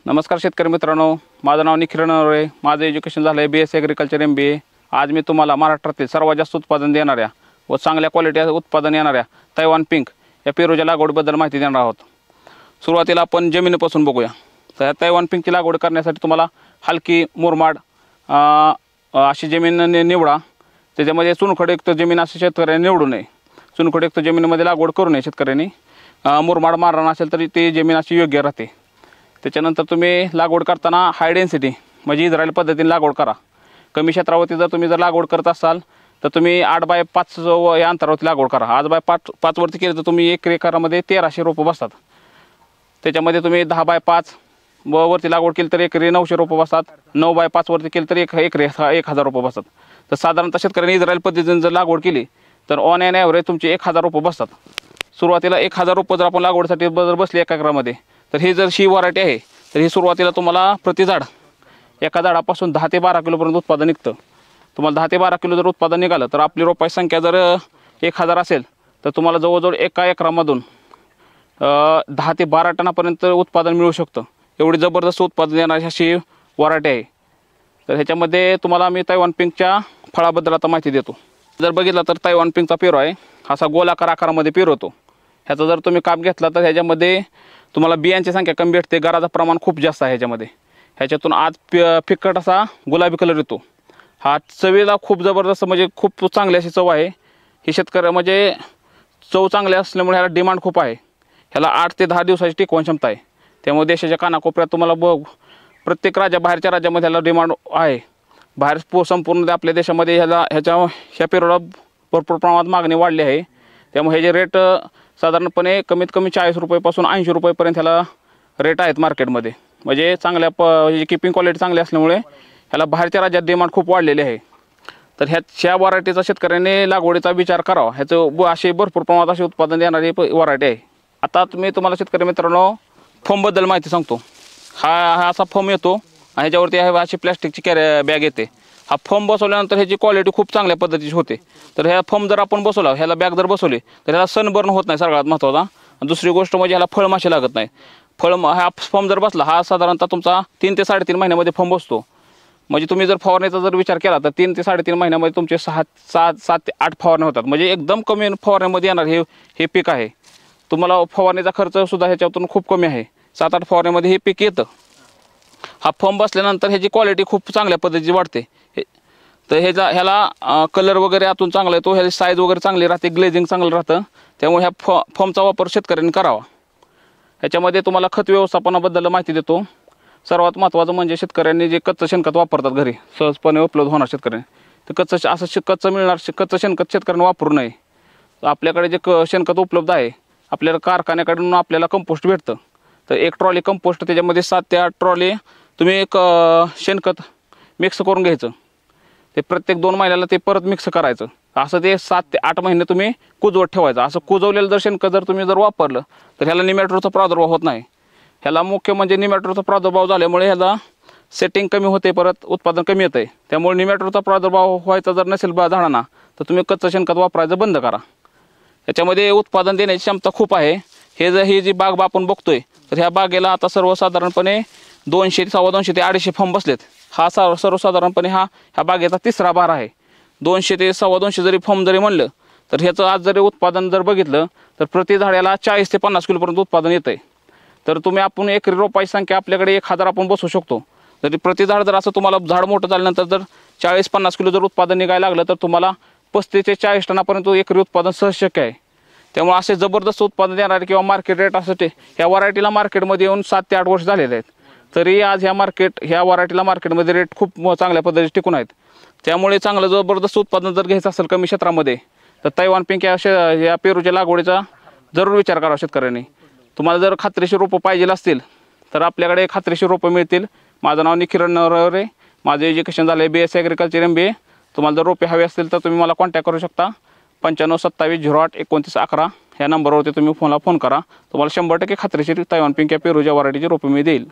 नमस्कार शेतकरी मित्रांनो, माझं नाव निखिल नरवरे. माझं एज्युकेशन झालं आहे BSc ॲग्रिकल्चर MBA. आज मी तुम्हाला महाराष्ट्रातील सर्वात जास्त उत्पादन देणाऱ्या व चांगल्या क्वालिटी उत्पादन येणाऱ्या तैवान पिंक या पेरूच्या लागवडीबद्दल माहिती देणार आहोत. सुरुवातीला आपण जमिनीपासून बघूया. तर तैवान पिंकची लागवड करण्यासाठी तुम्हाला हलकी मुरमाड अशी जमीन निवडा. त्याच्यामध्ये चुनखडयुक्त जमीन अशी शेतकऱ्यांनी निवडू नये. चुनखडयुक्त जमिनीमध्ये लागवड करू नये शेतकऱ्यांनी. मुरमाड मारण असेल तरी ती जमीन अशी योग्य राहते. त्याच्यानंतर तुम्ही लागवड करताना हाय डेन्सिटी म्हणजे इस्रायल पद्धतीने लागवड करा. कमी क्षेत्रावरती जर तुम्ही लागवड करत असाल तर तुम्ही 8x5 या अंतरावरती लागवड करा. 8x5 वरती केलं तर तुम्ही 1 एकरामध्ये 1300 रोपं बसतात. त्याच्यामध्ये तुम्ही 10x5 वरती लागवड केली तर एकरी 900 रोपं बसतात. 9x5 वरती केलं तर एकरी 1000 रोपं बसतात. तर साधारणतः शेतकऱ्यांनी इस्रायल पद्धतीने जर लागवड केली तर ऑन एन ॲव्हरेज तुमचे 1000 रोपं बसतात. सुरुवातीला 1000 रोपं जर आपण लागवडीसाठी जर बसली 1 एकरामध्ये तर ही जर शी व्हरायटी आहे तर ही सुरुवातीला तुम्हाला प्रति झाड एका झाडापासून 10 ते 12 किलोपर्यंत उत्पादन निघतं. तुम्हाला 10 ते 12 किलो जर उत्पादन निघालं तर आपली रोपाची संख्या जर 1000 असेल तर तुम्हाला जवळजवळ 1 एकरामधून 10 ते 12 टनापर्यंत उत्पादन मिळू शकतं. एवढी जबरदस्त उत्पादन देणारी अशी व्हरायटी आहे. तर ह्याच्यामध्ये तुम्हाला मी तैवान पिंकच्या फळाबद्दल आता माहिती देतो. जर बघितलं तर तैवान पिंकचा पेरू आहे असा गोलाकार आकारामध्ये पेरू होतो. ह्याचा जर तुम्ही काप घेतला तर ह्याच्यामध्ये तुम्हाला बियांची संख्या कमी भेटते. गराचं प्रमाण खूप जास्त आहे ह्याच्यामध्ये. ह्याच्यातून आज फिक्कट असा गुलाबी कलर येतो. हा चवीला खूप जबरदस्त म्हणजे खूप चांगली अशी चव आहे. ही शेतकरी म्हणजे चव चांगली असल्यामुळे ह्याला डिमांड खूप आहे. ह्याला 8 ते 10 दिवसाची टिकवण क्षमता आहे. त्यामुळे देशाच्या कानाकोपऱ्यात तुम्हाला प्रत्येक बाहेरच्या राज्यामध्ये ह्याला डिमांड आहे. बाहेर संपूर्ण आपल्या देशामध्ये ह्या पेरूला भरपूर प्रमाणात मागणी वाढली आहे. त्यामुळे ह्याचे रेट साधारणपणे कमीत कमी 40 रुपयेपासून 80 रुपयेपर्यंत ह्याला रेट आहेत मार्केटमध्ये. म्हणजे चांगल्या ह्याची किपिंग क्वालिटी चांगली असल्यामुळे ह्याला बाहेरच्या राज्यात डिमांड खूप वाढलेली आहे. तर ह्या व्हरायटीचा शेतकऱ्यांनी लागवडीचा विचार करावा. ह्याचं असे भरपूर प्रमाणात असे उत्पादन देणारी व्हरायटी आहे. आता तुम्हाला शेतकरी मित्रांनो फॉर्मबद्दल माहिती सांगतो. हा असा फॉर्म येतो. ह्याच्यावरती अशी प्लॅस्टिकची बॅग येते. हा फॉर्म बसवल्यानंतर ह्याची क्वालिटी खूप चांगल्या पद्धतीची होते. तर ह्या फॉर्म जर आपण बसवला ह्याला बॅग जर बसवली तर ह्याला सनबर्न होत नाही सगळ्यात महत्त्वाचा. दुसरी गोष्ट म्हणजे ह्याला फळमाशी लागत नाही. हा फॉर्म जर बसला हा साधारणतः तुमचा 3 ते 3.5 महिन्यामध्ये फॉर्म बसतो. म्हणजे तुम्ही जर फवारणीचा जर विचार केला तर 3 ते 3.5 महिन्यामध्ये तुमचे 7 ते 8 फवारण्या होतात. म्हणजे एकदम कमी फवारण्यामध्ये येणार हे पीक आहे. तुम्हाला फवारणीचा खर्चसुद्धा ह्याच्यातून खूप कमी आहे. 7-8 फवारण्यामध्ये हे पीक येतं. हा फॉर्म बसल्यानंतर ह्याची क्वालिटी खूप चांगल्या पद्धतीची वाढते. तर ह्याला कलर वगैरे आतून चांगला येतो. ह्याची साईज वगैरे चांगली राहते. ग्लेझिंग चांगलं राहतं. त्यामुळे ह्या फॉर्मचा वापर शेतकऱ्यांनी करावा. ह्याच्यामध्ये तुम्हाला खत व्यवस्थापनाबद्दल माहिती देतो. सर्वात महत्त्वाचं म्हणजे शेतकऱ्यांनी जे कच्चं शेणखत वापरतात घरी सहजपणे उपलब्ध होणार शेतकऱ्यांनी तर कच्चं शेणखत शेतकऱ्यांनी वापरू नये. आपल्याकडे जे शेणखत उपलब्ध आहे आपल्याला कारखान्याकडून आपल्याला कंपोस्ट भेटतं. तर 1 ट्रॉली कंपोस्ट त्याच्यामध्ये 7 ते 8 ट्रॉली तुम्ही एक शेणखत मिक्स करून घ्यायचं. ते प्रत्येक 2 महिन्याला ते परत मिक्स करायचं. असं ते 7 ते 8 महिने तुम्ही कुजवत ठेवायचं. असं कुजवलेलं जर शेणखत तुम्ही वापरलं तर ह्याला निमॅटोडचा प्रादुर्भाव होत नाही. ह्याला मुख्य म्हणजे निमॅटोडचा प्रादुर्भाव झाल्यामुळे ह्याला सेटिंग कमी होते, परत उत्पादन कमी येतं आहे. त्यामुळे निमॅटोडचा प्रादुर्भाव व्हायचा जर नसेल झाडांना तर तुम्ही कच्चं शेणखत वापरायचं बंद करा. याच्यामध्ये उत्पादन देण्याची क्षमता खूप आहे. ही जी बाग आपण बघतोय तर ह्या बागेला आता सर्वसाधारणपणे 200 250 ते 250 फॉर्म बसलेत. हा सर्वसाधारणपणे ह्या बागेचा 3रा भार आहे. 200 ते 250 जरी फॉर्म जरी म्हणलं तर ह्याचं आज जरी उत्पादन जर बघितलं तर प्रति झाडाला 40 ते 50 किलोपर्यंत उत्पादन येतं आहे. तर आपण एकरी रोपाची संख्या आपल्याकडे 1000 आपण बसवू शकतो. जरी प्रति झाड जर असं तुम्हाला झाड मोठं झाल्यानंतर जर 40-50 किलो जर उत्पादन निघायला लागलं तर तुम्हाला 35 ते 40 टनापर्यंत एकरी उत्पादन सहज शक्य आहे. त्यामुळे असे जबरदस्त उत्पादन देणारे किंवा मार्केट रेट असते ह्या व्हरायटीला मार्केटमध्ये येऊन 7 ते 8 वर्ष झालेले आहेत. तरी आज ह्या व्हरायटीला मार्केटमध्ये रेट खूप चांगल्या पद्धतीने टिकून आहेत. त्यामुळे चांगलं जबरदस्त उत्पादन जर घ्यायचं असेल कमी क्षेत्रामध्ये तर तैवान पिंक या पेरूच्या लागवडीचा जरूर विचार करा शेतकऱ्यांनी. तुम्हाला जर खात्रीशीर रोपं पाहिजे असतील तर आपल्याकडे खात्रीशीर रोपं मिळतील. माझं नाव निखिल नरवरे. माझं एज्युकेशन झालं आहे BSc ॲग्रिकल्चर MBA. तुम्हाला जर रोपे हवे असतील तर तुम्ही मला कॉन्टॅक्ट करू शकता. 95 27 08 29 11 ह्या नंबरवरती तुम्ही फोन करा. तुम्हाला 100% खात्रीशीर तैवान पिंक या पेरूच्या व्हरायटीची रोपे मी देईल.